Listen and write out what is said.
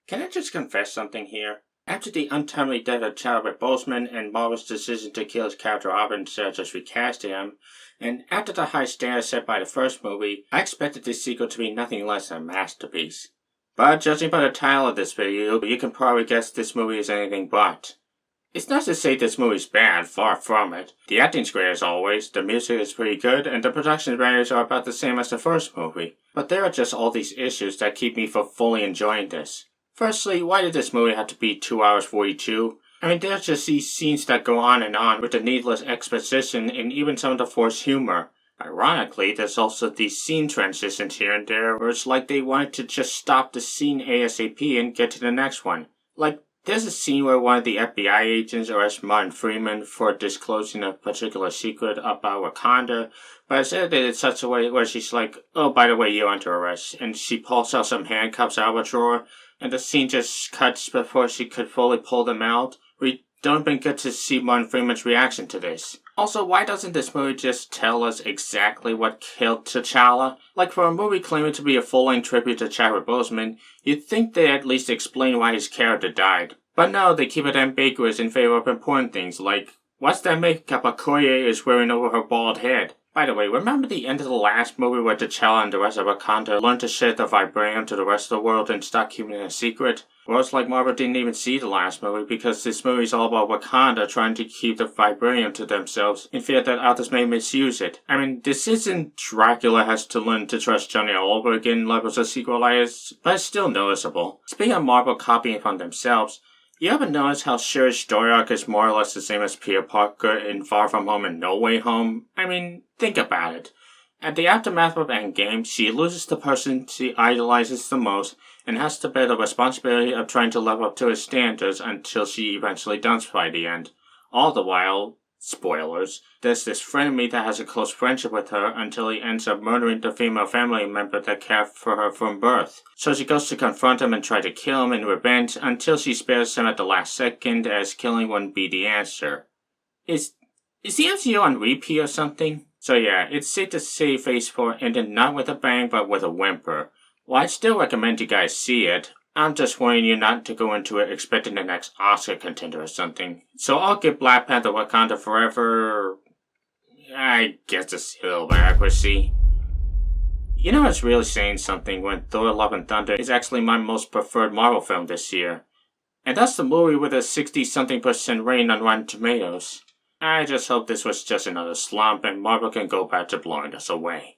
Can I just confess something here? After the untimely death of Chadwick Boseman and Marvel's decision to kill his character off instead of just recasting him, and after the high standards set by the first movie, I expected this sequel to be nothing less than a masterpiece. But judging by the title of this video, you can probably guess this movie is anything but. It's not to say this movie's bad, far from it. The acting's great as always, the music is pretty good, and the production values are about the same as the first movie. But there are just all these issues that keep me from fully enjoying this. Firstly, why did this movie have to be 2 hours 42? I mean, there's just these scenes that go on with the needless exposition and even some of the forced humor. Ironically, there's also these scene transitions here and there where it's like they wanted to just stop the scene ASAP and get to the next one. Like, there's a scene where one of the FBI agents arrests Martin Freeman for disclosing a particular secret about Wakanda, but it's edited in such a way where she's like, oh, by the way, you're under arrest, and she pulls out some handcuffs out of a drawer, and the scene just cuts before she could fully pull them out. We don't even get to see Martin Freeman's reaction to this. Also, why doesn't this movie just tell us exactly what killed T'Challa? Like, for a movie claiming to be a full-length tribute to Chadwick Boseman, you'd think they'd at least explain why his character died. But no, they keep it ambiguous in favor of important things, like, what's that makeup Okoye is wearing over her bald head? By the way, remember the end of the last movie where T'Challa and the rest of Wakanda learned to share the vibranium to the rest of the world and stop keeping it a secret? Well, it's like Marvel didn't even see the last movie because this movie's all about Wakanda trying to keep the vibranium to themselves in fear that others may misuse it. I mean, this isn't Dracula has to learn to trust Johnny all over again levels of sequelitis, but it's still noticeable. Speaking of Marvel copying from themselves, you ever notice how Shuri's story arc is more or less the same as Peter Parker in Far From Home and No Way Home? I mean, think about it. At the aftermath of Endgame, she loses the person she idolizes the most and has to bear the responsibility of trying to live up to his standards until she eventually does by the end. All the while, spoilers, there's this frenemy that has a close friendship with her until he ends up murdering the female family member that cared for her from birth. So she goes to confront him and try to kill him in revenge until she spares him at the last second, as killing wouldn't be the answer. Is the MCU on repeat or something? So yeah, it's safe to say Phase 4 ended not with a bang but with a whimper. While I'd still recommend you guys see it, I'm just warning you not to go into it expecting the next Oscar contender or something. So I'll give Black Panther Wakanda Forever, I guess, a seal by accuracy. You know it's really saying something when Thor Love and Thunder is actually my most preferred Marvel film this year. And that's the movie with a 60-something% rating on Rotten Tomatoes. I just hope this was just another slump and Marvel can go back to blowing us away.